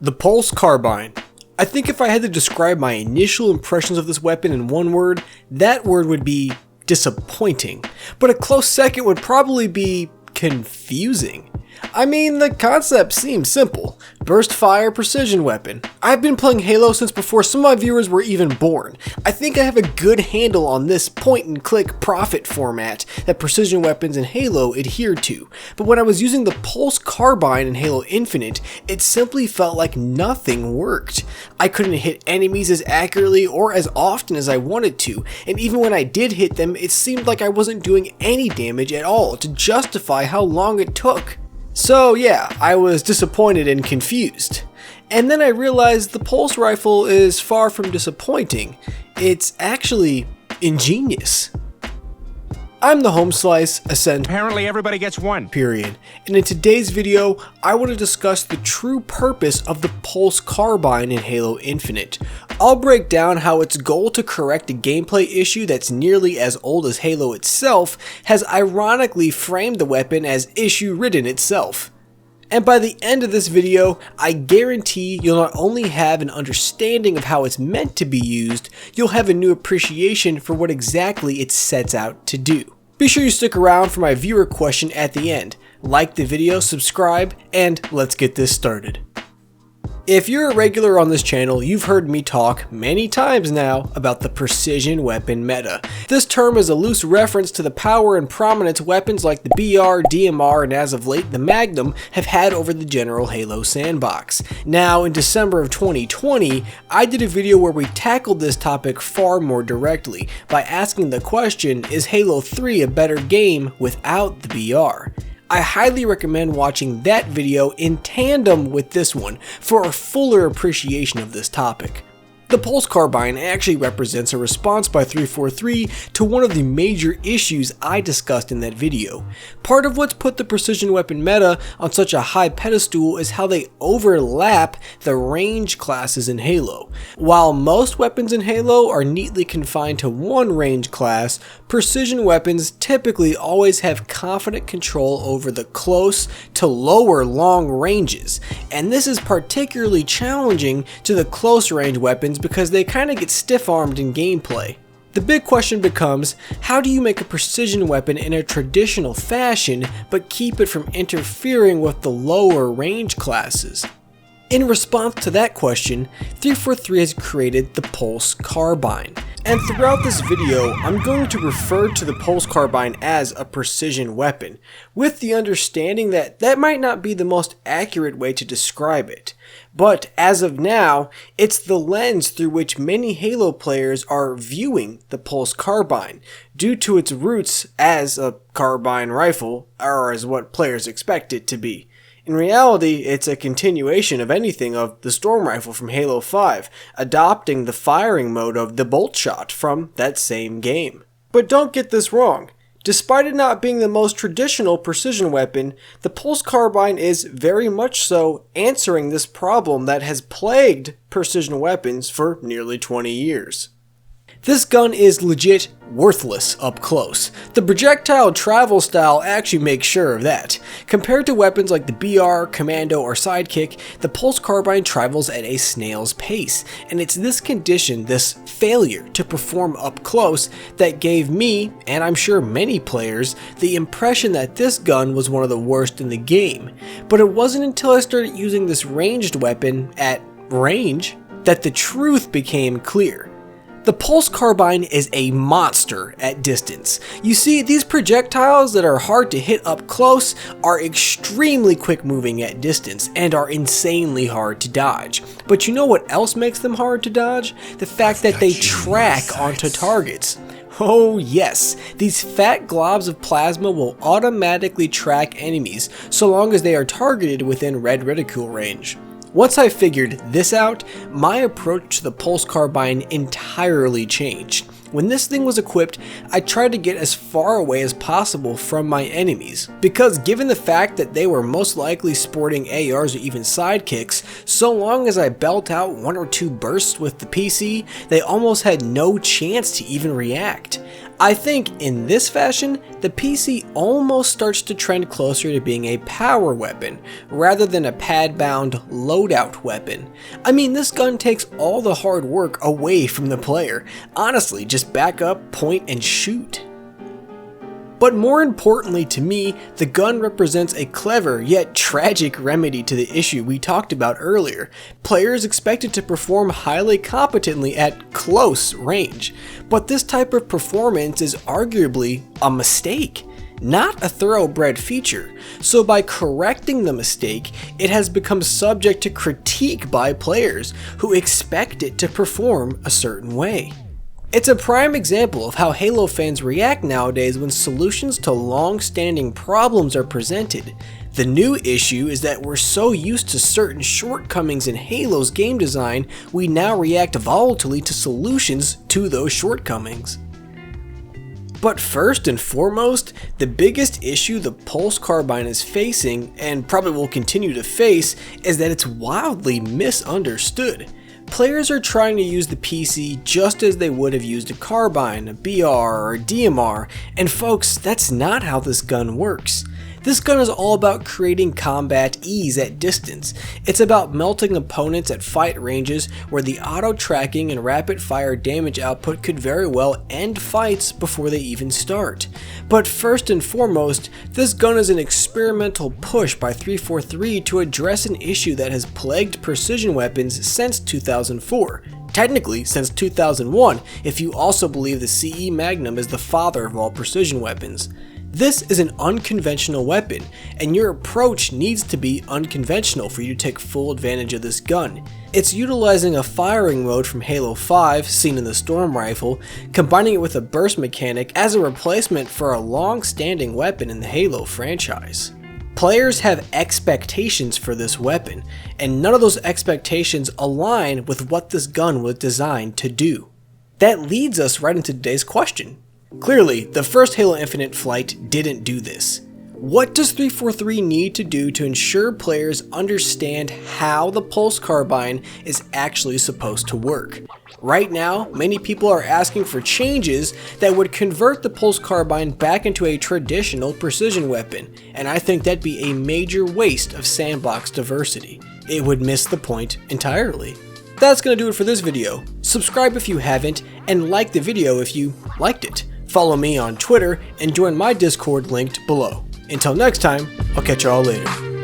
The Pulse Carbine. I think if I had to describe my initial impressions of this weapon in one word, that word would be disappointing. But a close second would probably be confusing. I mean, the concept seems simple. Burst fire precision weapon. I've been playing Halo since before some of my viewers were even born. I think I have a good handle on this point and click profit format that precision weapons in Halo adhere to. But when I was using the Pulse Carbine in Halo Infinite, it simply felt like nothing worked. I couldn't hit enemies as accurately or as often as I wanted to, and even when I did hit them, it seemed like I wasn't doing any damage at all to justify how long it took. So yeah, I was disappointed and confused. And then I realized the pulse rifle is far from disappointing. It's actually ingenious. I'm the Home Slice, Ascend. Apparently everybody gets one. Period. And in today's video, I want to discuss the true purpose of the Pulse Carbine in Halo Infinite. I'll break down how its goal to correct a gameplay issue that's nearly as old as Halo itself has ironically framed the weapon as issue-ridden itself. And by the end of this video, I guarantee you'll not only have an understanding of how it's meant to be used, you'll have a new appreciation for what exactly it sets out to do. Be sure you stick around for my viewer question at the end. Like the video, subscribe, and let's get this started. If you're a regular on this channel, you've heard me talk many times now about the precision weapon meta. This term is a loose reference to the power and prominence weapons like the BR, DMR, and as of late the Magnum have had over the general Halo sandbox. Now, in December of 2020, I did a video where we tackled this topic far more directly by asking the question, is Halo 3 a better game without the BR? I highly recommend watching that video in tandem with this one for a fuller appreciation of this topic. The Pulse Carbine actually represents a response by 343 to one of the major issues I discussed in that video. Part of what's put the precision weapon meta on such a high pedestal is how they overlap the range classes in Halo. While most weapons in Halo are neatly confined to one range class, precision weapons typically always have confident control over the close to lower long ranges, and this is particularly challenging to the close range weapons because they kind of get stiff-armed in gameplay. The big question becomes, how do you make a precision weapon in a traditional fashion but keep it from interfering with the lower range classes? In response to that question, 343 has created the Pulse Carbine. And throughout this video, I'm going to refer to the Pulse Carbine as a precision weapon, with the understanding that that might not be the most accurate way to describe it. But as of now, it's the lens through which many Halo players are viewing the Pulse Carbine, due to its roots as a carbine rifle, or as what players expect it to be. In reality, it's a continuation of anything of the Storm Rifle from Halo 5, adopting the firing mode of the bolt shot from that same game. But don't get this wrong. Despite it not being the most traditional precision weapon, the Pulse Carbine is very much so answering this problem that has plagued precision weapons for nearly 20 years. This gun is legit worthless up close. The projectile travel style actually makes sure of that. Compared to weapons like the BR, Commando, or Sidekick, the Pulse Carbine travels at a snail's pace, and it's this condition, this failure to perform up close, that gave me, and I'm sure many players, the impression that this gun was one of the worst in the game. But it wasn't until I started using this ranged weapon at range that the truth became clear. The Pulse Carbine is a monster at distance. You see, these projectiles that are hard to hit up close are extremely quick moving at distance and are insanely hard to dodge. But you know what else makes them hard to dodge? The fact that they track onto targets. Oh yes, these fat globs of plasma will automatically track enemies so long as they are targeted within red reticule range. Once I figured this out, my approach to the Pulse Carbine entirely changed. When this thing was equipped, I tried to get as far away as possible from my enemies, because given the fact that they were most likely sporting ARs or even sidekicks, so long as I belt out one or two bursts with the PC, they almost had no chance to even react. I think in this fashion, the PC almost starts to trend closer to being a power weapon, rather than a pad-bound loadout weapon. I mean, this gun takes all the hard work away from the player. Honestly, just back up, point, and shoot. But more importantly to me, the gun represents a clever yet tragic remedy to the issue we talked about earlier. Players expected to perform highly competently at close range, but this type of performance is arguably a mistake, not a thoroughbred feature. So by correcting the mistake, it has become subject to critique by players who expect it to perform a certain way. It's a prime example of how Halo fans react nowadays when solutions to long-standing problems are presented. The new issue is that we're so used to certain shortcomings in Halo's game design, we now react volatilely to solutions to those shortcomings. But first and foremost, the biggest issue the Pulse Carbine is facing, and probably will continue to face, is that it's wildly misunderstood. Players are trying to use the PC just as they would have used a carbine, a BR, or a DMR, and folks, that's not how this gun works. This gun is all about creating combat ease at distance. It's about melting opponents at fight ranges where the auto tracking and rapid fire damage output could very well end fights before they even start. But first and foremost, this gun is an experimental push by 343 to address an issue that has plagued precision weapons since 2004. Technically, since 2001, if you also believe the CE Magnum is the father of all precision weapons. This is an unconventional weapon, and your approach needs to be unconventional for you to take full advantage of this gun. It's utilizing a firing mode from Halo 5, seen in the Storm Rifle, combining it with a burst mechanic as a replacement for a long-standing weapon in the Halo franchise. Players have expectations for this weapon, and none of those expectations align with what this gun was designed to do. That leads us right into today's question. Clearly, the first Halo Infinite flight didn't do this. What does 343 need to do to ensure players understand how the Pulse Carbine is actually supposed to work? Right now, many people are asking for changes that would convert the Pulse Carbine back into a traditional precision weapon, and I think that'd be a major waste of sandbox diversity. It would miss the point entirely. That's gonna do it for this video. Subscribe if you haven't, and like the video if you liked it. Follow me on Twitter and join my Discord linked below. Until next time, I'll catch y'all later.